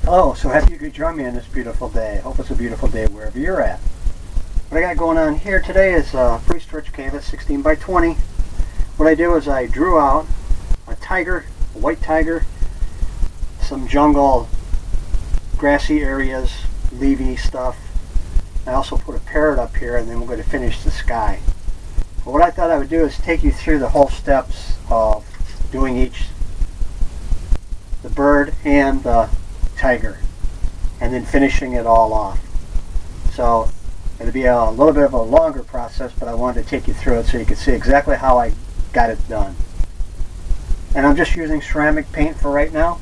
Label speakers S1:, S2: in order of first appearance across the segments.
S1: Hello, so happy you could join me on this beautiful day. Hope it's a beautiful day wherever you're at. What I got going on here today is a free stretch canvas, 16 by 20. What I do is I drew out a tiger, a white tiger, some jungle, grassy areas, leafy stuff. I also put a parrot up here, and then we're going to finish the sky. But what I thought I would do is take you through the whole steps of doing the bird and the tiger, and then finishing it all off. So it'll be a little bit of a longer process, but I wanted to take you through it so you can see exactly how I got it done. And I'm just using ceramic paint for right now.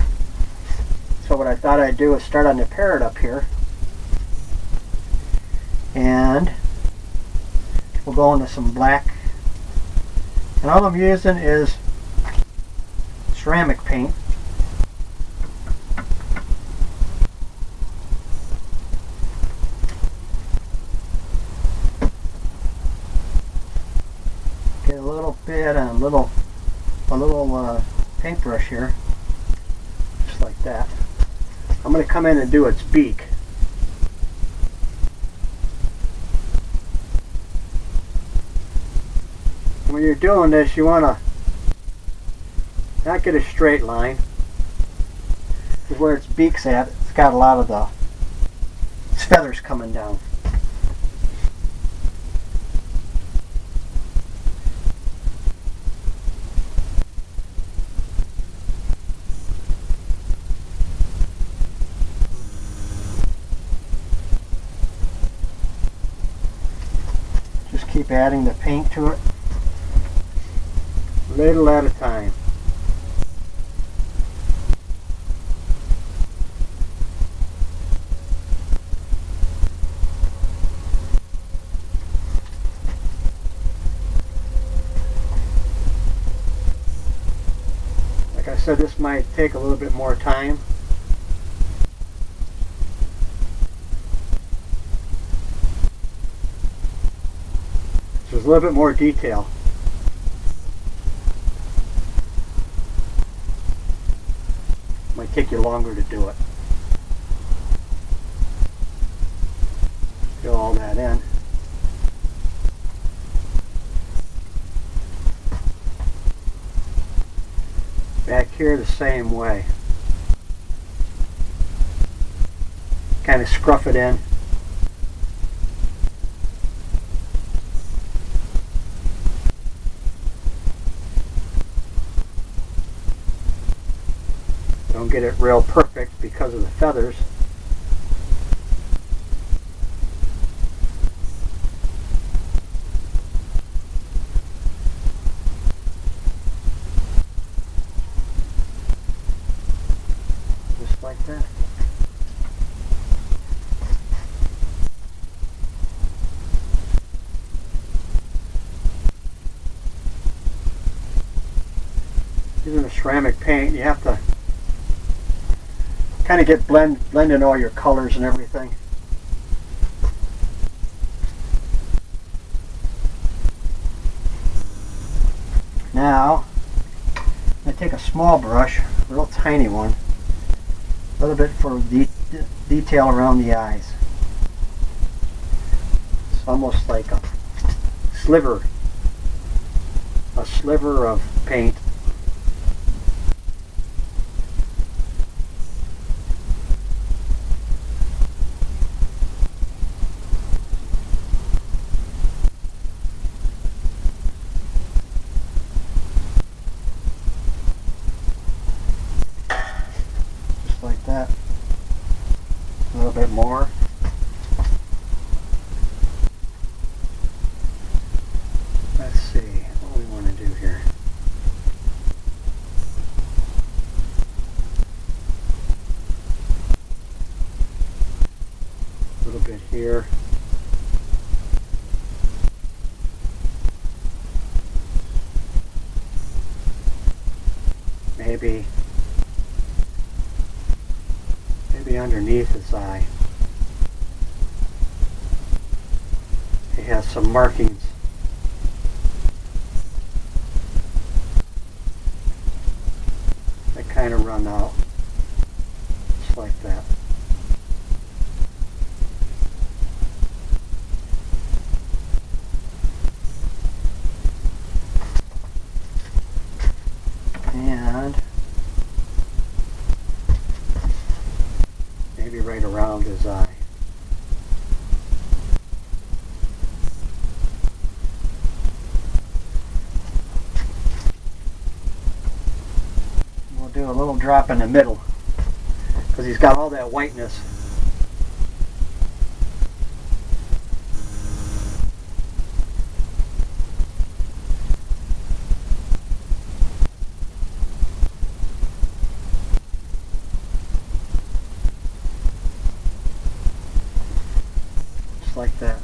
S1: So what I thought I'd do is start on the parrot up here, and we'll go into some black, and all I'm using is ceramic paint. Get a little bit and a little paintbrush here, just like that. I'm going to come in and do its beak. When you're doing this, you want to not get a straight line, because where its beak's at, it's got a lot of its feathers coming down. Just keep adding the paint to it, little at a time. Like I said, this might take a little bit more time. There's a little bit more detail. Might take you longer to do it. Fill all that in. Back here the same way. Kind of scruff it in. Don't get it real perfect because of the feathers. Just like that. Using a ceramic paint, you have to kind of get blend in all your colors and everything. Now, I'm going to take a small brush, a real tiny one, a little bit for detail around the eyes. It's almost like a sliver of paint. Like that. A little bit more. Let's see what we want to do here. A little bit here. Maybe underneath his eye. He has some markings. That kind of run out, just like that. do a little drop in the middle because he's got all that whiteness. Just like that.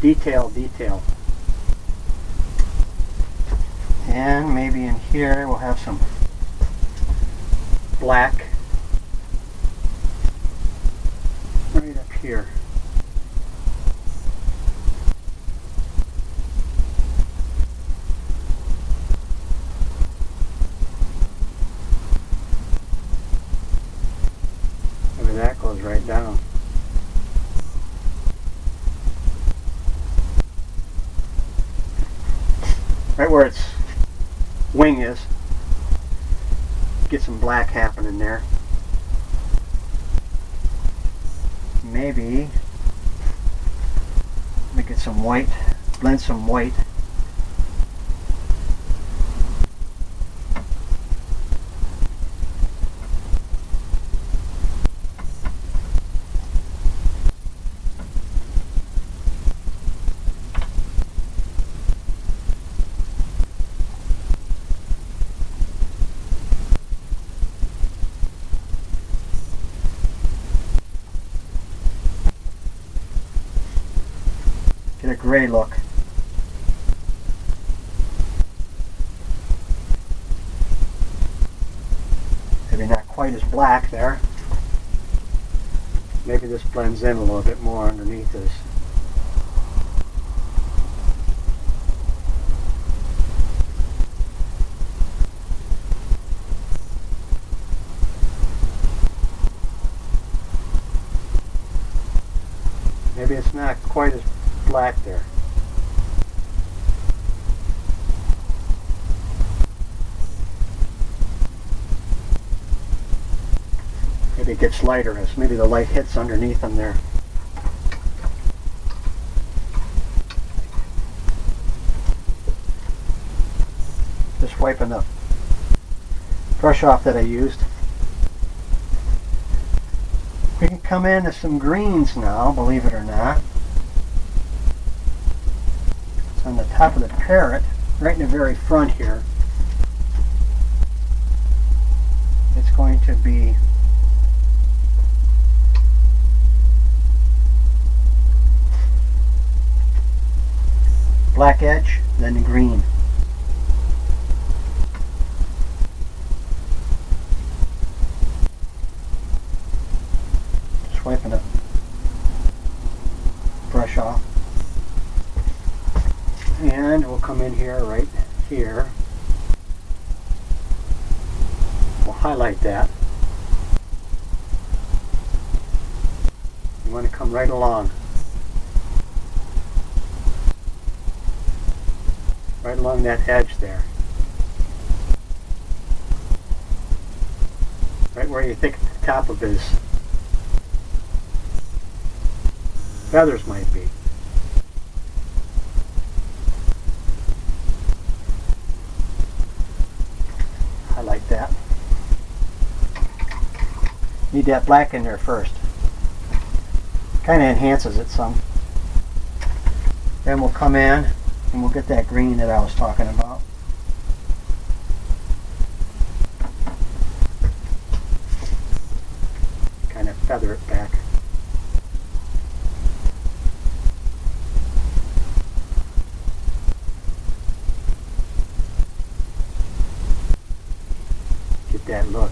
S1: Detail, detail. And maybe in here we'll have some black right up here. Maybe that goes right down. Right where its wing is. Get some black happening there. Maybe make it some white, blend some white. Get a gray look. Maybe not quite as black there. Maybe this blends in a little bit more underneath this. Maybe it's not quite as black there. Maybe it gets lighter as maybe the light hits underneath them there. Just wiping the brush off that I used. We can come into some greens now, believe it or not. It's on the top of the Parrot, right in the very front here. It's going to be black edge, then green. Wiping the brush off, and we'll come in here, right here. We'll highlight that. You want to come right along, that edge there, right where you think the top of his feathers might be. Highlight that. Need that black in there first. Kind of enhances it some. Then we'll come in and we'll get that green that I was talking about. Kind of feather it back. That look.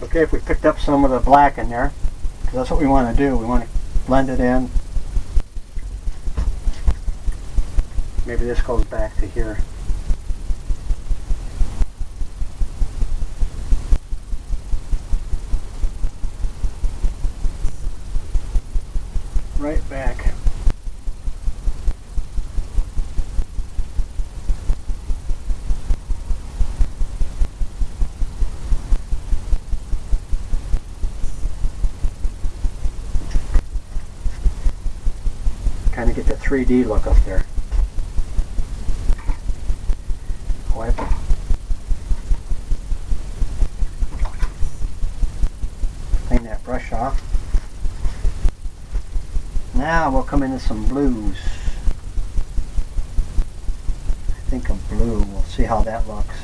S1: Okay, if we picked up some of the black in there, because that's what we want to do. We want to blend it in. Maybe this goes back to here. Right back. kind of get the 3D look up there. Wipe it. Clean that brush off. Now we'll come into some blues. I think a blue. We'll see how that looks.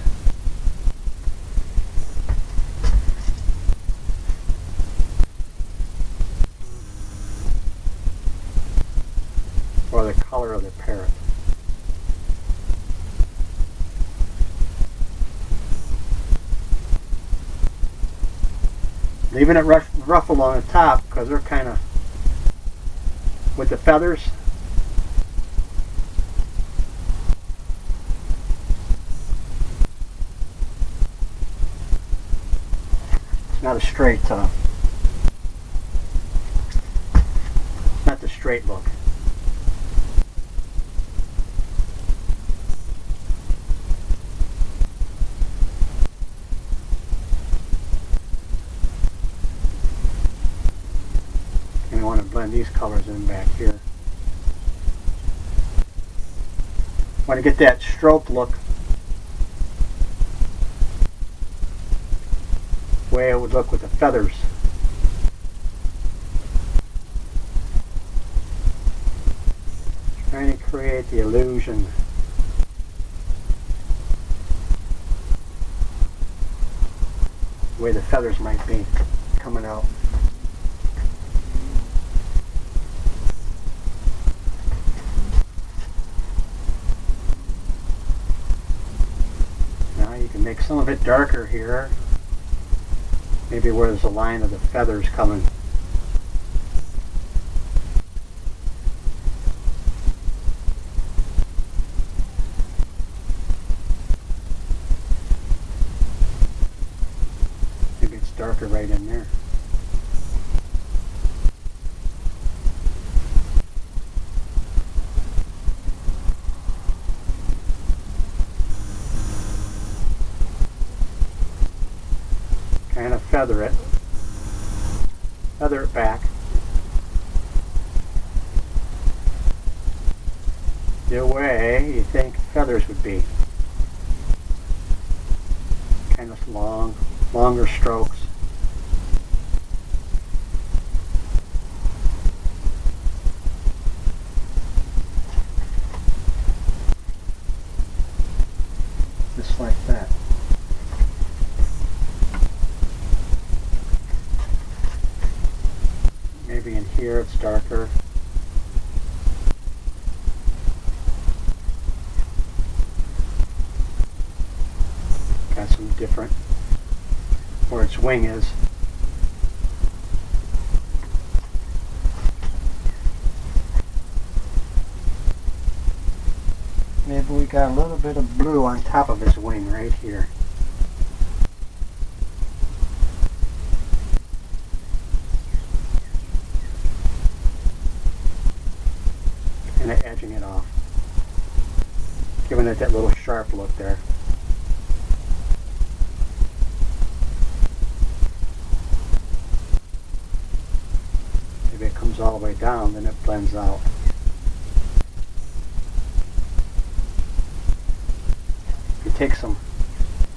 S1: Or the color of the parrot. Leaving it ruffled on the top because they're kind of with the feathers. It's not a straight, not the straight look. And I want to blend these colors in back here. I want to get that stroke look the way it would look with the feathers. Trying to create the illusion. The way the feathers might be coming out. Now you can make some of it darker here. Maybe where there's a line of the feathers coming. Maybe it's darker right in there. Kind of feather it back the way you think feathers would be. Kind of longer strokes. Just like that. Maybe in here it's darker. Got some different where its wing is. Maybe we got a little bit of blue on top of his wing right here. Kind of edging it off, giving it that little sharp look there. Maybe it comes all the way down, then it blends out. If you take some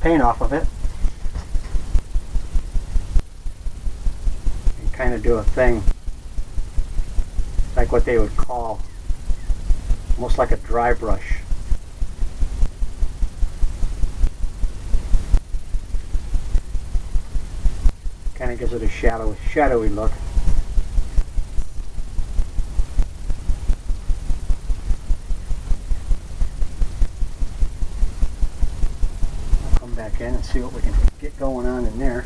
S1: paint off of it and kind of do a thing like what they would call almost like a dry brush. Kind of gives it a shadowy look. I'll come back in and see what we can get going on in there.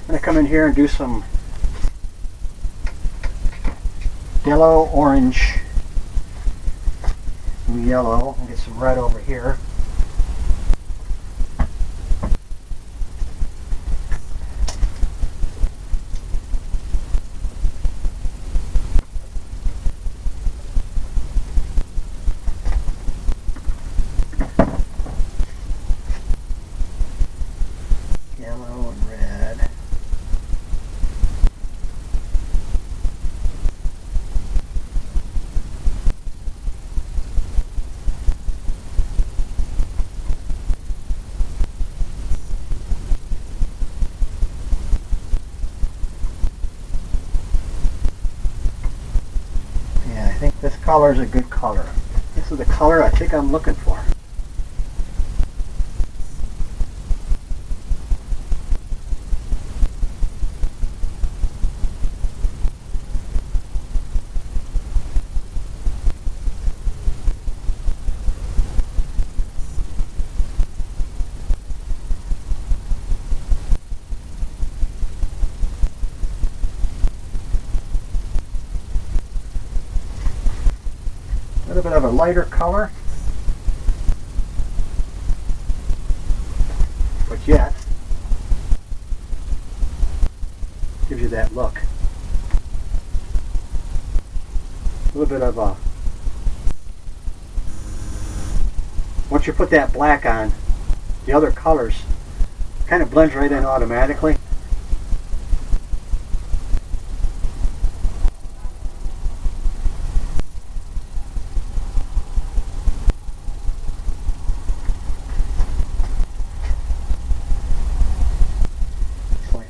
S1: I'm going to come in here and do some yellow, orange, some yellow, and get some red over here. Yellow and red. color is a good color. This is the color I think I'm looking for. A little bit of a lighter color, but yet gives you that look. A little bit of a, once you put that black on, the other colors kind of blends right in automatically.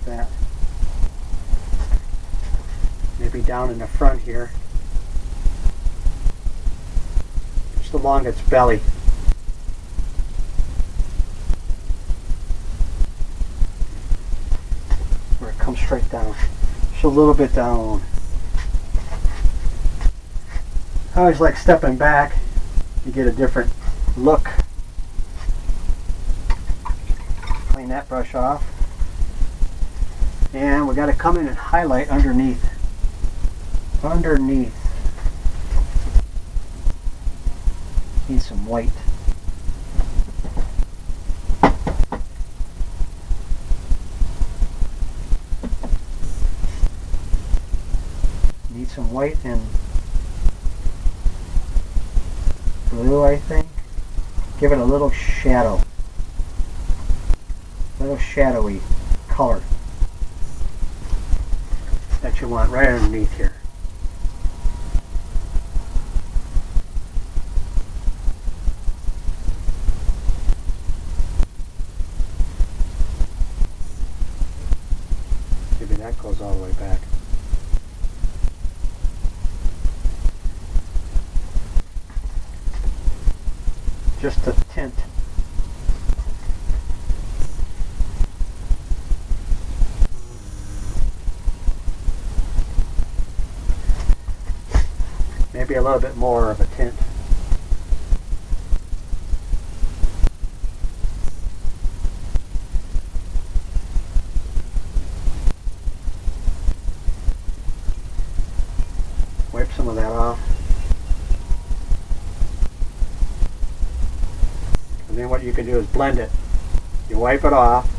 S1: That. Maybe down in the front here, just along its belly. Where it comes straight down. Just a little bit down. I always like stepping back. You get a different look. Clean that brush off. And we got to come in and highlight underneath. Underneath. Need some white. Need some white and blue, I think. Give it a little shadow. A little shadowy color that you want right underneath here. Maybe that goes all the way back. Just a tint. Maybe a little bit more of a tint. Wipe some of that off. And then what you can do is blend it. You wipe it off.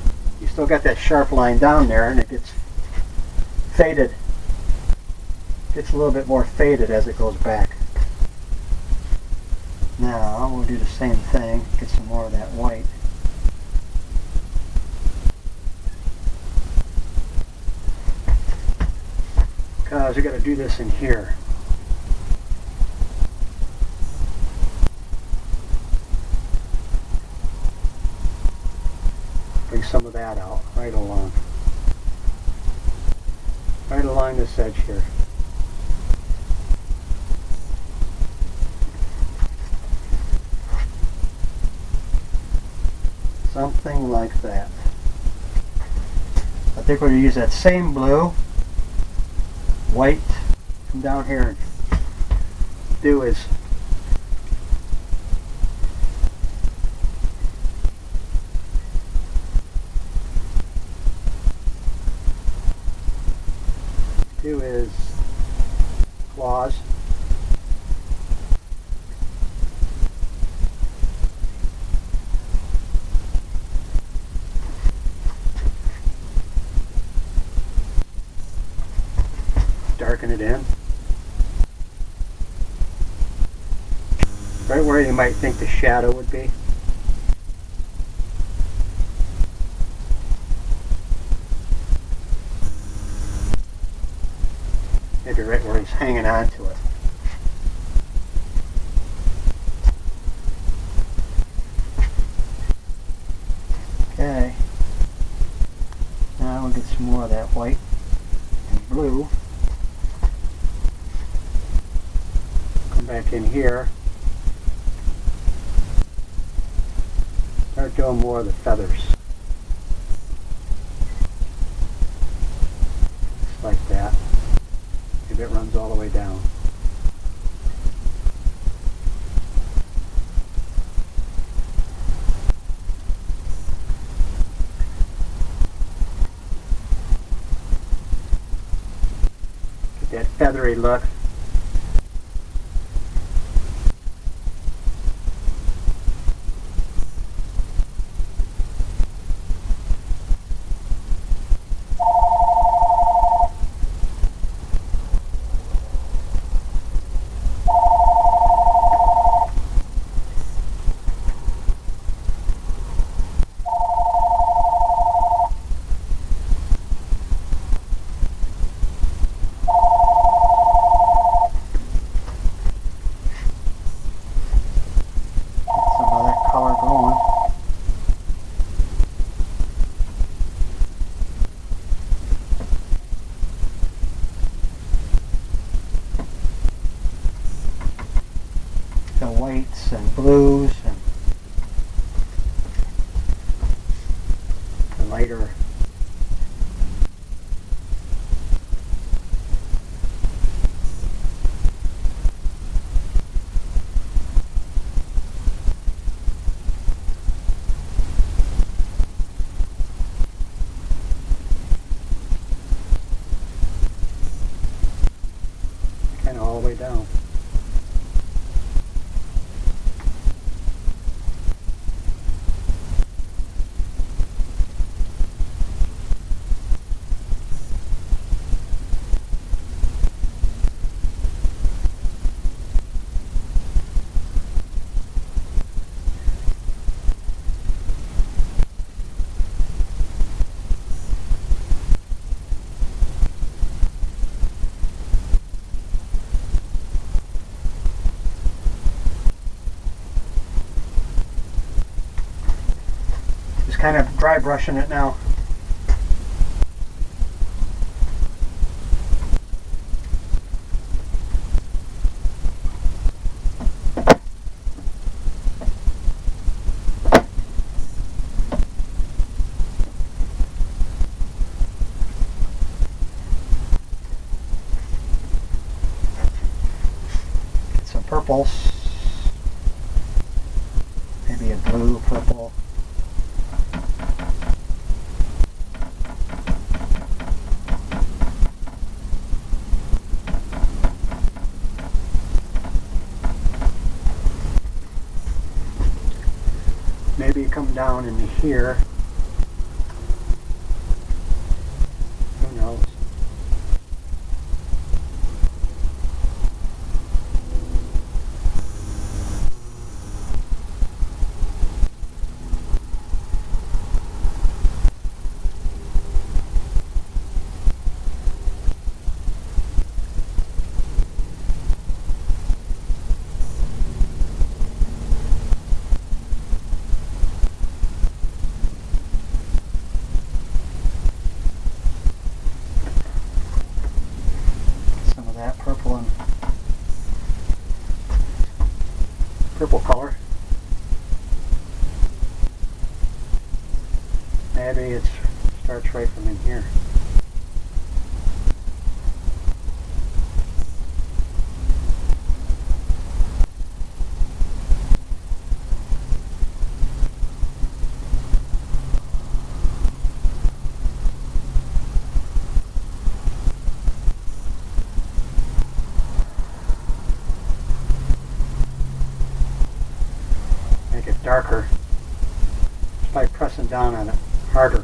S1: You still got that sharp line down there and it gets faded. Gets a little bit more faded as it goes back. Now we'll do the same thing, get some more of that white. Because we got to do this in here. Bring some of that out right along. Right along this edge here. Something like that. I think we're going to use that same blue, white, come down here and do is claws. Darken it in. Right where you might think the shadow would be. Maybe right where he's hanging on to it. Okay. Now we'll get some more of that white and blue. Come Come back in here. Start doing more of the feathers. Just like that. Maybe it runs all the way down. Get that feathery look. The whites and blues and the lighter kind of all the way down. Kind of dry brushing it now. Get some purples, maybe a blue, purple. Maybe come down into here. Who knows? That purple and purple color. Maybe it starts right from in here. Make it darker just by pressing down on it harder.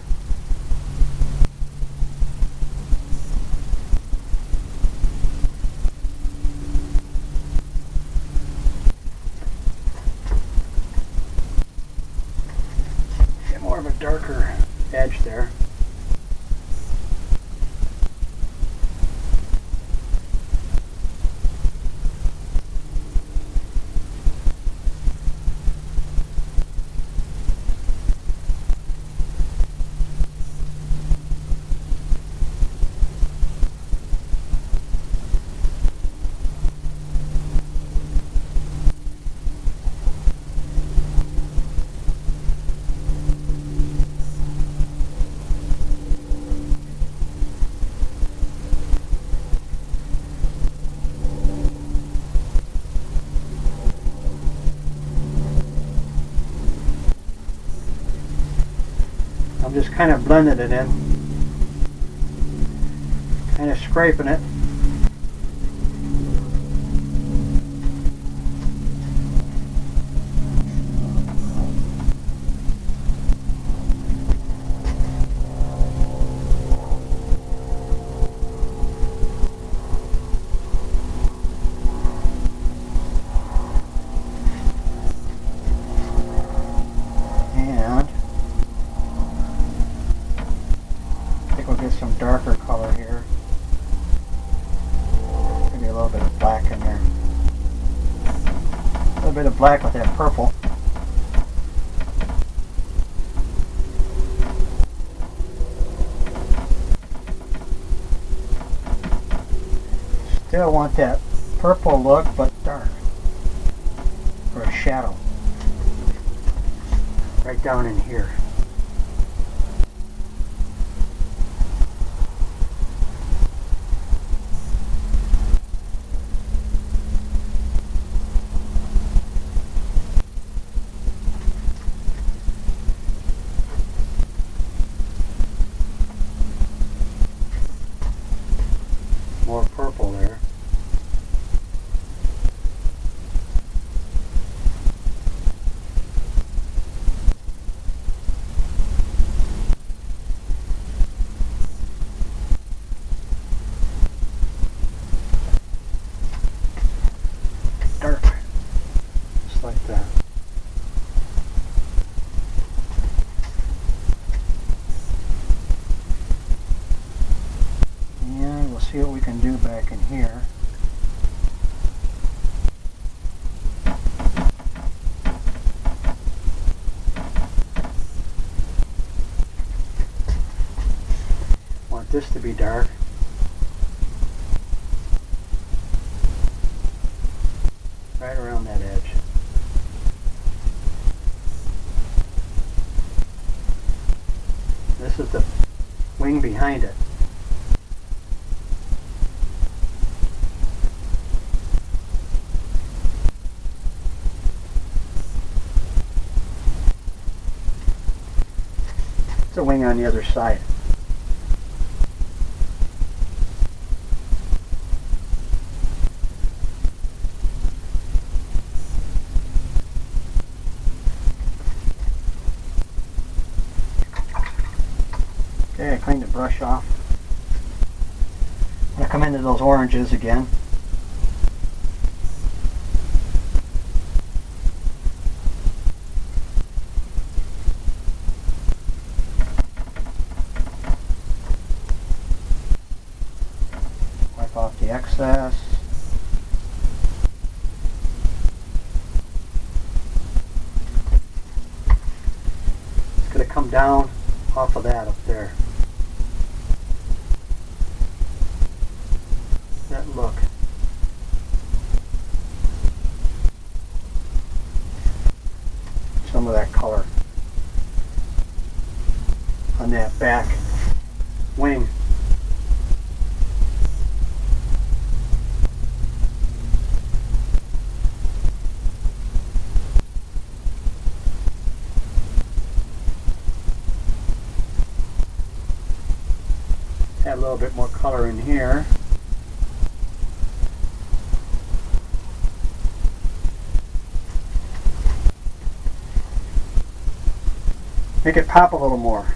S1: Get more of a darker edge there. I'm just kind of blending it in, kind of scraping it. Some darker color here. Maybe a little bit of black in there. A little bit of black with that purple. Still want that purple look, but dark. Or a shadow. Right down in here. More purple there. Dark. Just like that. See what we can do back in here. Want this to be dark. Right around that edge. This is the wing behind it. It's a wing on the other side. Okay, I cleaned the brush off. I'm going to come into those oranges again. Off the excess. It's going to come down off of that up there. That look. Some of that color on that back wing. Add a little bit more color in here. Make it pop a little more.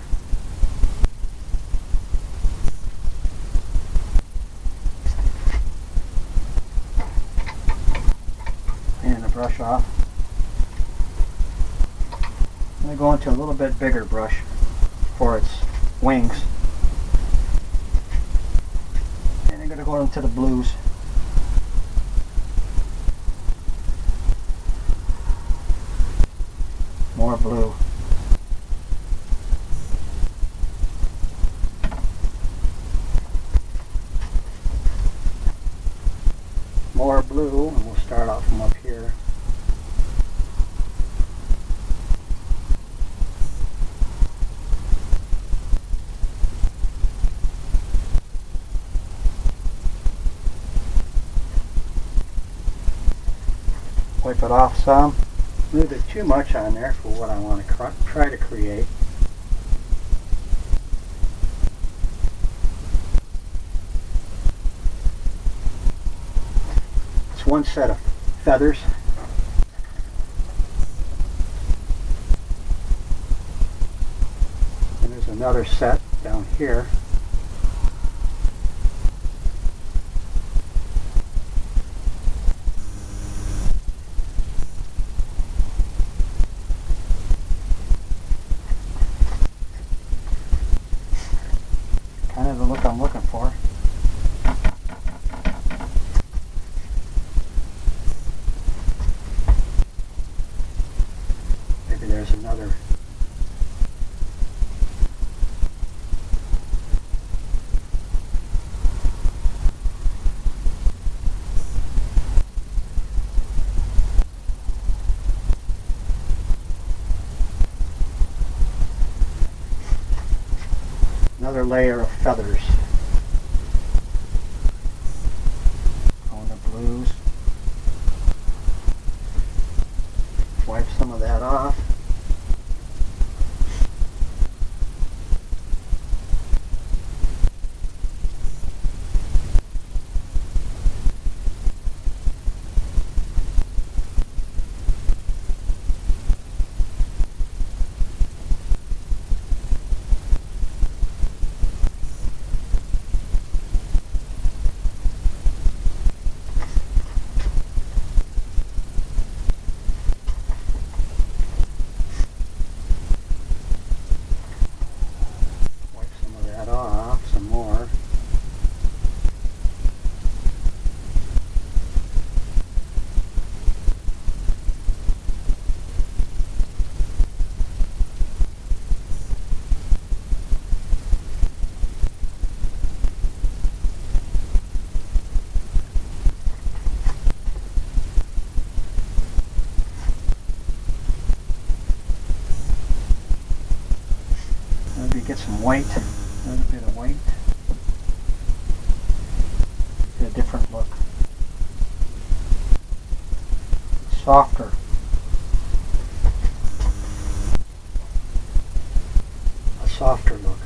S1: And the brush off. I'm going to go into a little bit bigger brush for its wings. And I'm going to go into the blues. More blue. More blue, and we'll start out from up here. Wipe it off some. A little bit too much on there for what I want to try to create. That's one set of feathers. And there's another set down here. Kind of the look I'm looking for. Maybe there's another. Another layer of feathers. On the blues. Wipe some of that off. Some more. Maybe get some white. A little bit of white. Get a different look. Softer. A softer look.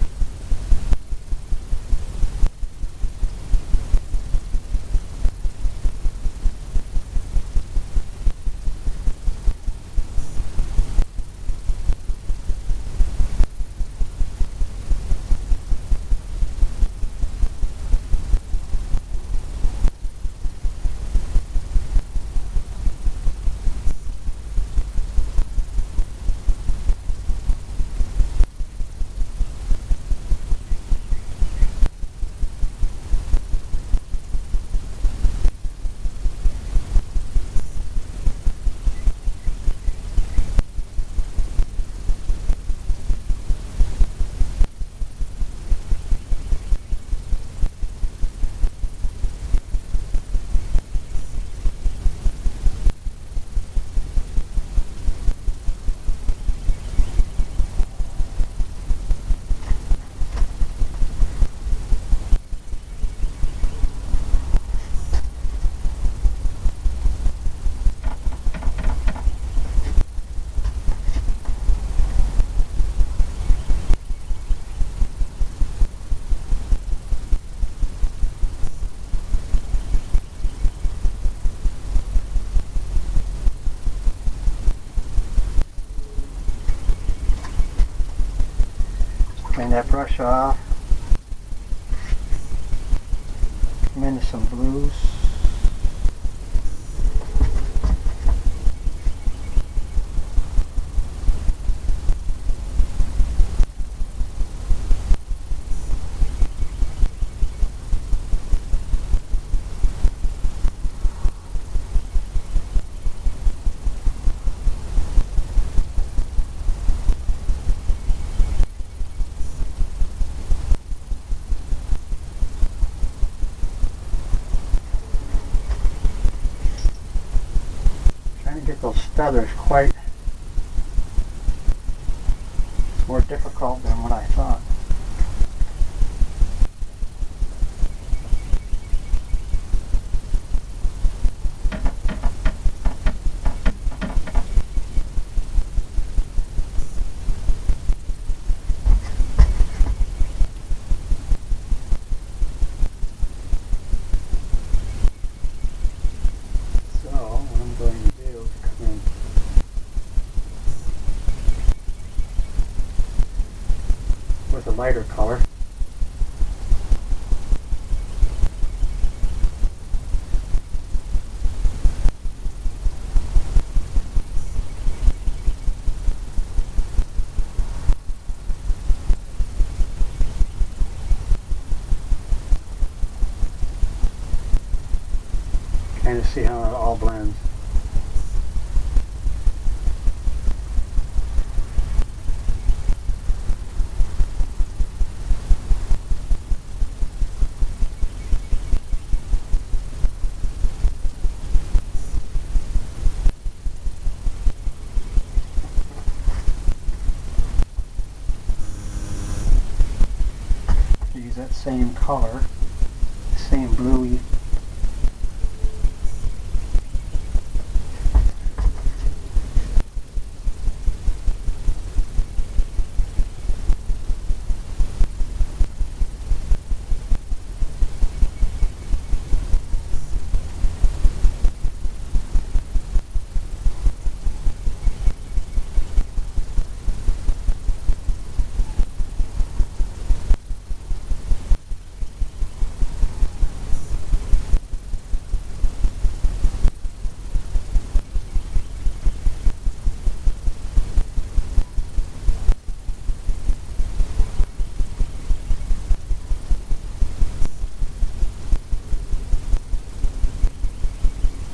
S1: Clean that brush off. Come into some blues. Get those feathers quite. It's more difficult than what I thought. lighter color. Kind of see how it all blends. Use that same color, same bluey.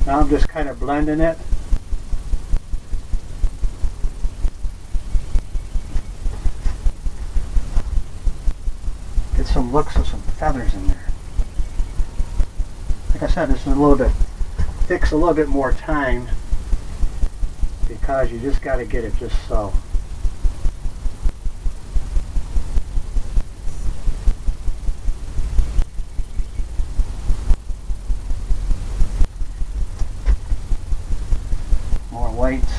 S1: Now I'm just kind of blending it. Get some looks of some feathers in there. Like I said, this is a little bit, takes a little bit more time because you just got to get it just so. More whites.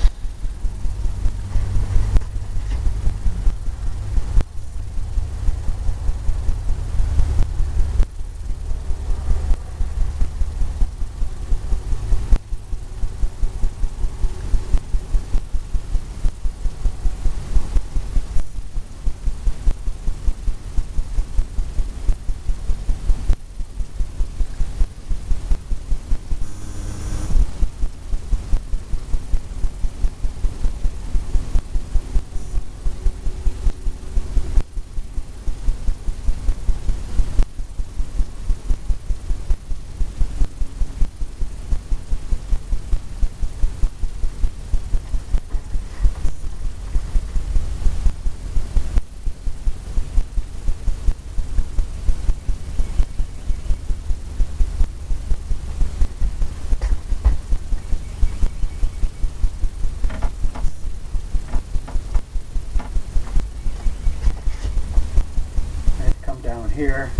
S1: Down here.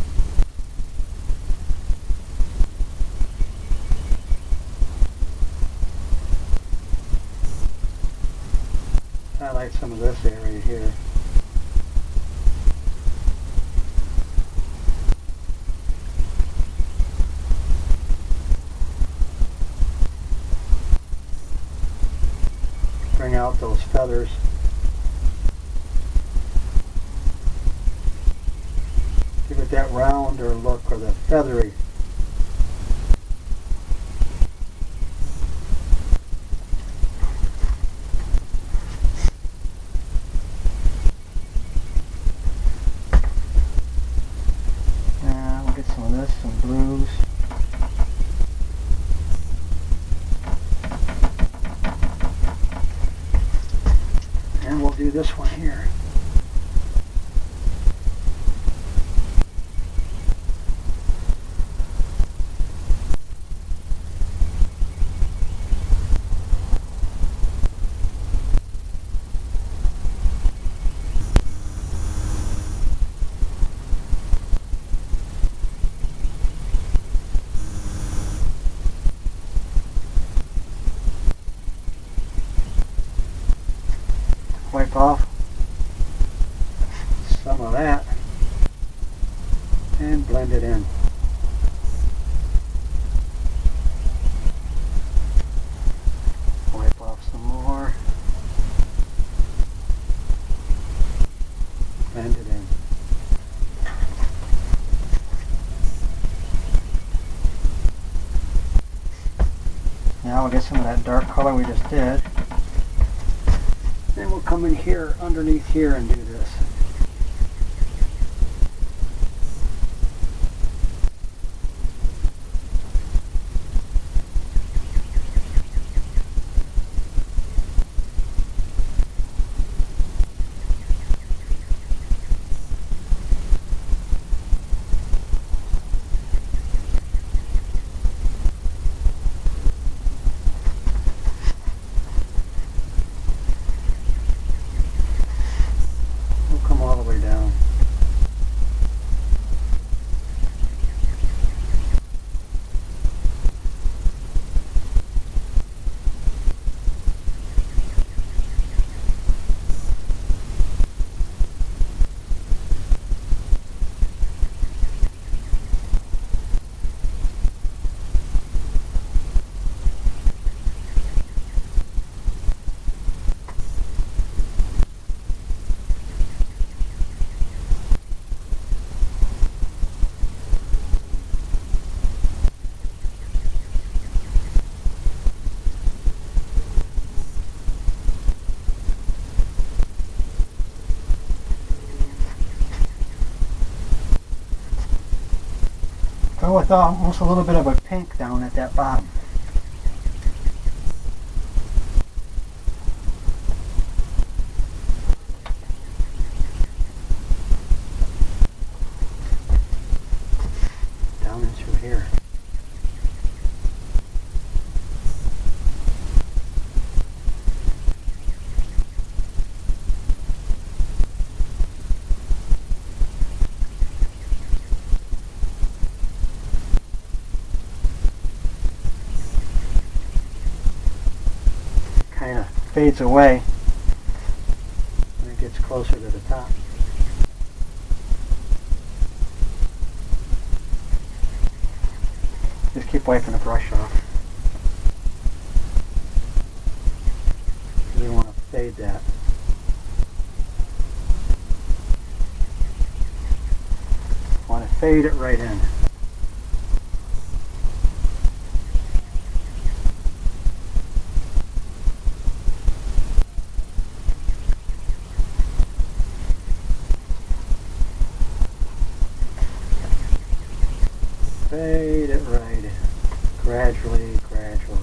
S1: Highlight some of this area here. Bring out those feathers. Give it that rounder look, or the feathery. We'll get some of this, some blues. And we'll do this one here. Wipe off some of that and blend it in. Wipe off some more, blend it in. Now we'll get some of that dark color we just did. Then we'll come in here, underneath here, and do this. All the way down. Go with almost a little bit of a pink down at that bottom. Down in through here. Kind of fades away when it gets closer to the top. Just keep wiping the brush off. We want to fade that. Want to fade it right in. Fade it right in, gradually, gradually.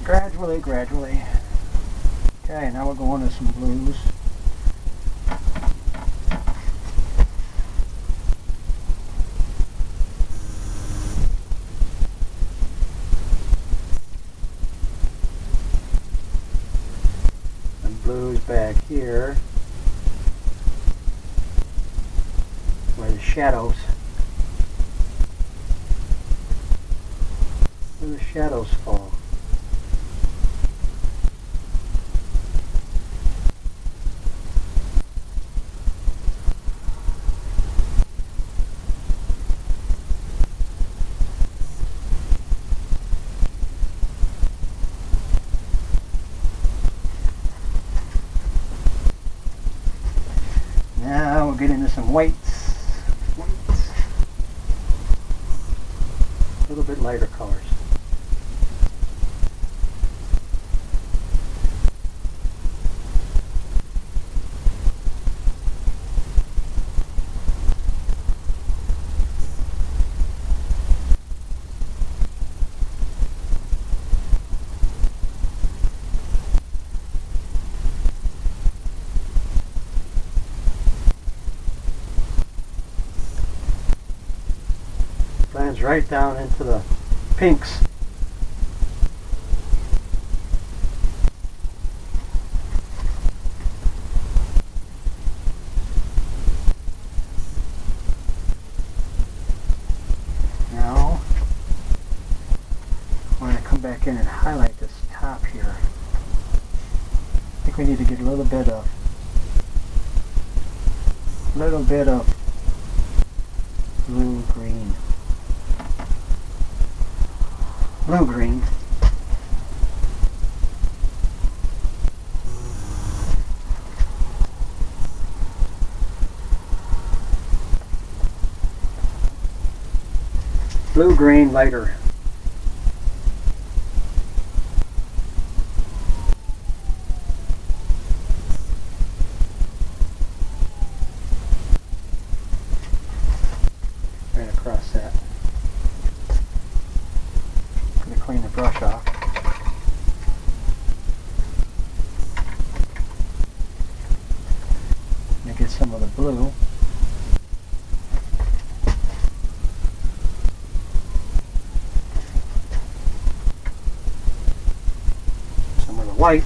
S1: Gradually, gradually. Okay, now we're going to some blues. Blues back here where the shadows fall. Now we'll get into some whites. A little bit lighter colors. Blends right down into the pinks. Now I'm going to come back in and highlight this top here. I think we need to get a little bit of blue-green. Blue-green. blue-green lighter. Right across that. I'm going to clean the brush off. And get some of the blue. Some of the white.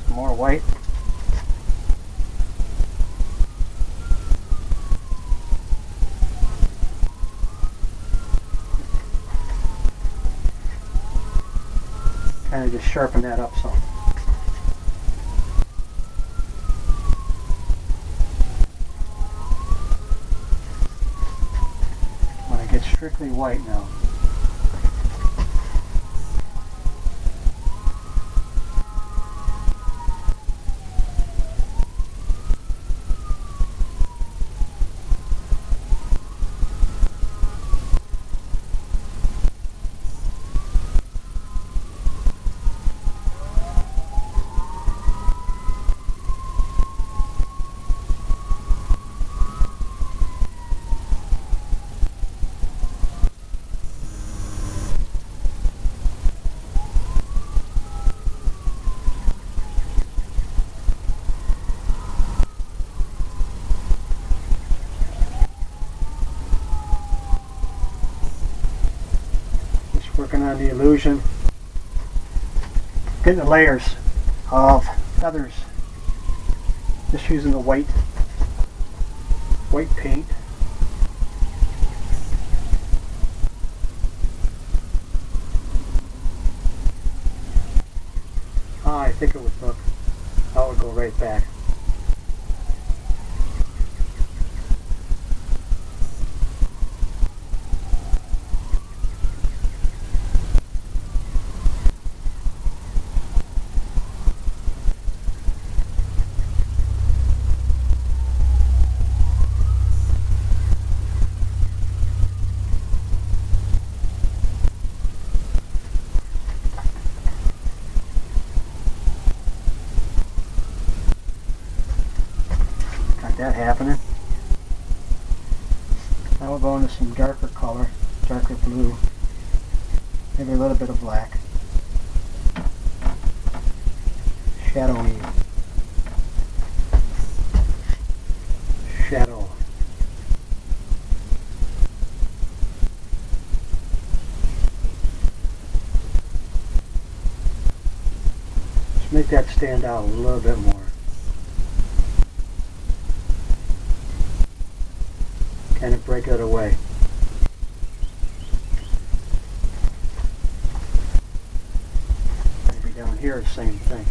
S1: Some more white. Kind of just sharpen that up some. I want to get strictly white now. Working on the illusion, getting the layers of feathers, just using the white paint. I think it would look, how it would go right back. That happening. Now we'll go into some darker color, darker blue, maybe a little bit of black, shadowy, shadow. Just make that stand out a little bit more. Kind of break it away. Maybe down here, the same thing.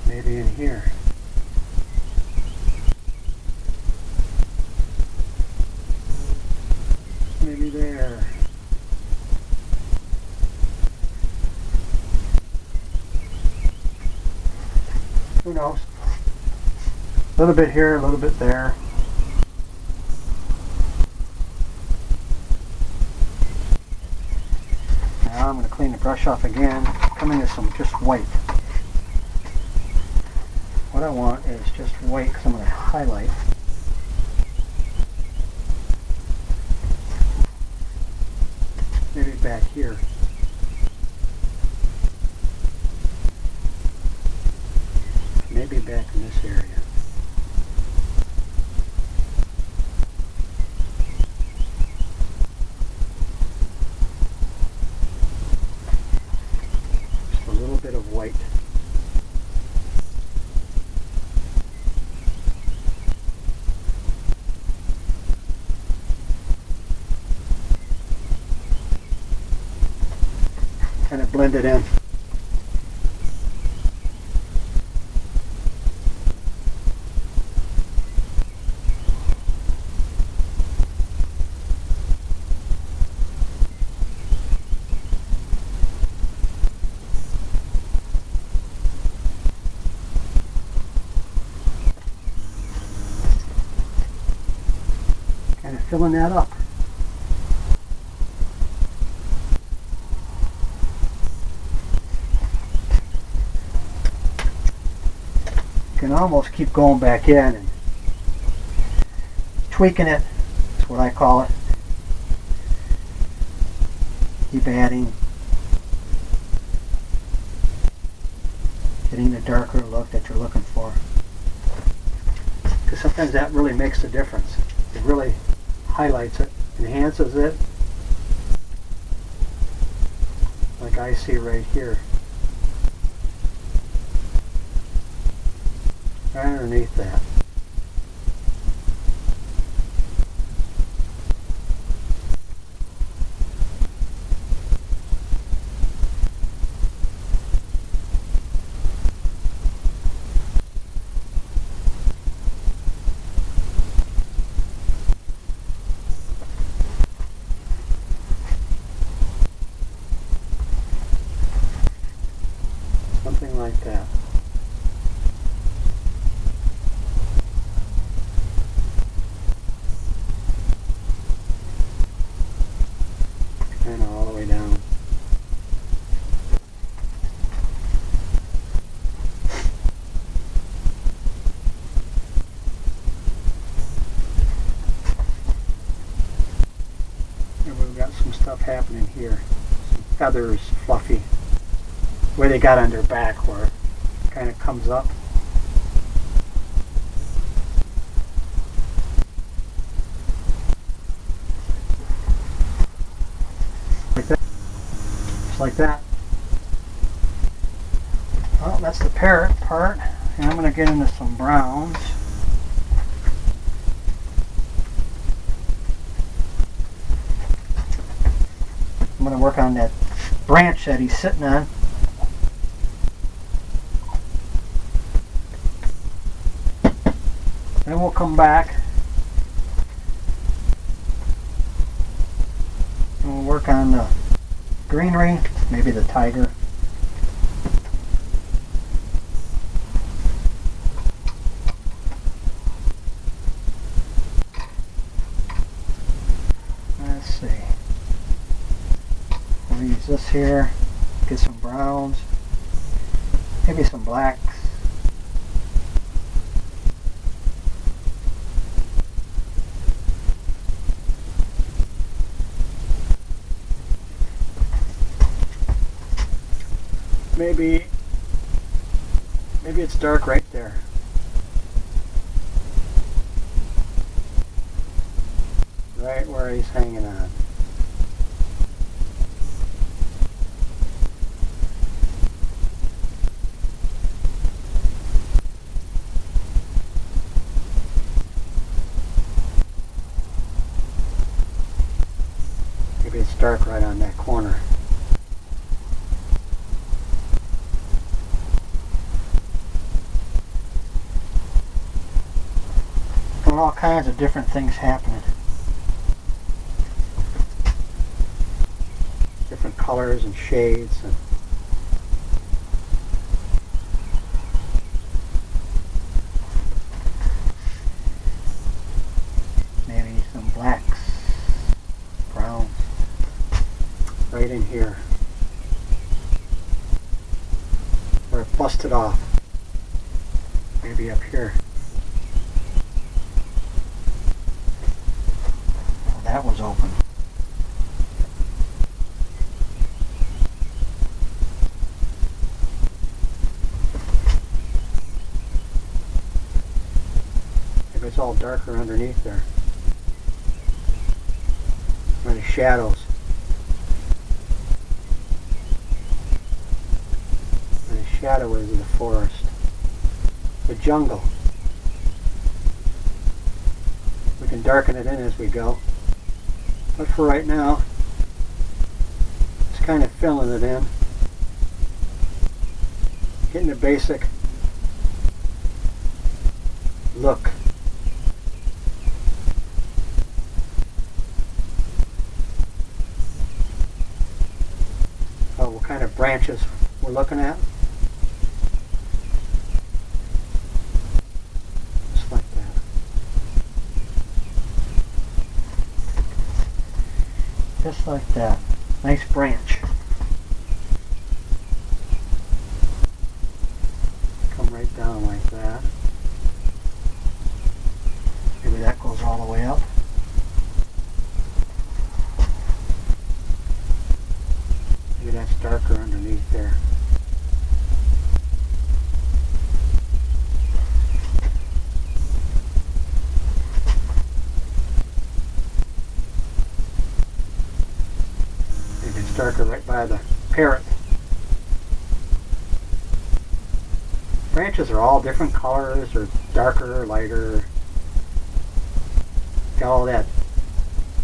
S1: Maybe in here. Maybe there. Who knows? A little bit here, a little bit there. Now I'm going to clean the brush off again. Come into some just white. What I want is just white because I'm going to highlight. Maybe back here. Maybe back in this area. Just a little bit of white. blend it in. Kind of filling that up. You can almost keep going back in and tweaking it. That's what I call it. Keep adding, getting the darker look that you're looking for. Because sometimes that really makes a difference. It really highlights it, enhances it, like I see right here. Right underneath that. Something like that. And all the way down. And we've got some stuff happening here. Some feathers, fluffy. Where they got on their back, where it kind of comes up. Like that. Just like that. Well, that's the parrot part. And I'm going to get into some browns. I'm going to work on that branch that he's sitting on. Then we'll come back and we'll work on the greenery, maybe the tiger. Let's see. We'll use this here, get some browns, maybe some blacks. Maybe it's dark right there. Right where he's hanging on. Maybe it's dark right on that corner. All kinds of different things happening. Different colors and shades. And maybe some blacks, browns. Right in here. Where it busted off. Maybe up here. That was open. Maybe it's all darker underneath there. Or the shadows. Where the shadow is in the forest. The jungle. We can darken it in as we go. But for right now, just kind of filling it in. getting the basic look. Oh, what kind of branches we're looking at. Just like that. Just like that. Nice branch. Come right down like that. Maybe that goes all the way up. Maybe that's darker underneath there. Maybe it's darker right by the parrot. Branches are all different colors, or darker or lighter. Got all that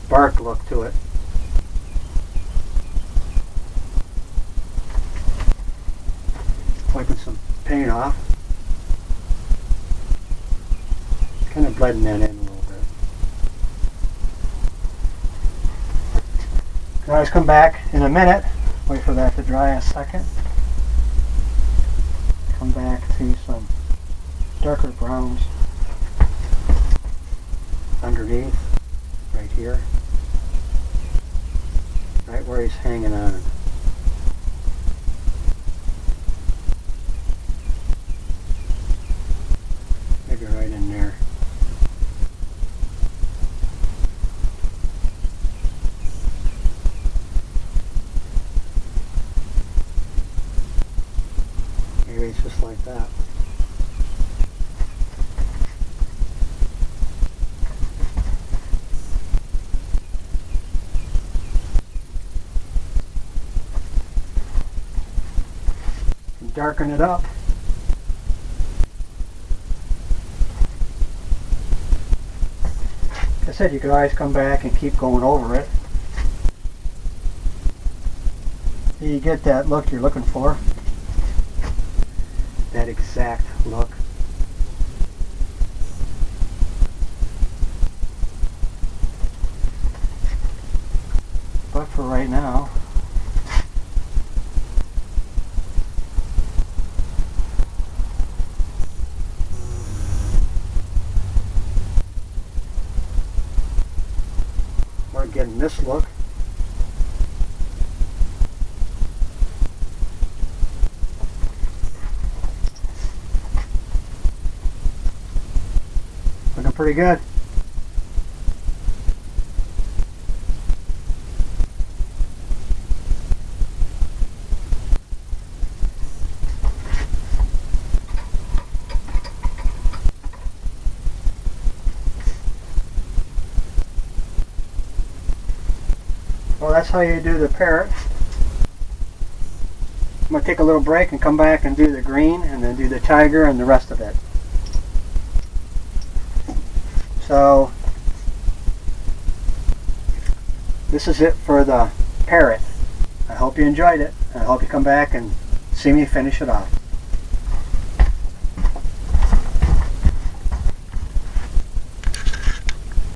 S1: bark look to it. Wiping some paint off. Kind of blending that in a little bit. Can always come back in a minute. Wait for that to dry a second. Come back to some darker browns underneath, right here, right where he's hanging on. Maybe right in there. Maybe it's just like that. Darken it up. Like I said, you could always come back and keep going over it. You get that look you're looking for. That exact look. But for right now, we're getting this look. Looking pretty good. Well, that's how you do the parrot. I'm going to take a little break and come back and do the green, and then do the tiger and the rest of it. So, this is it for the parrot. I hope you enjoyed it, and I hope you come back and see me finish it off.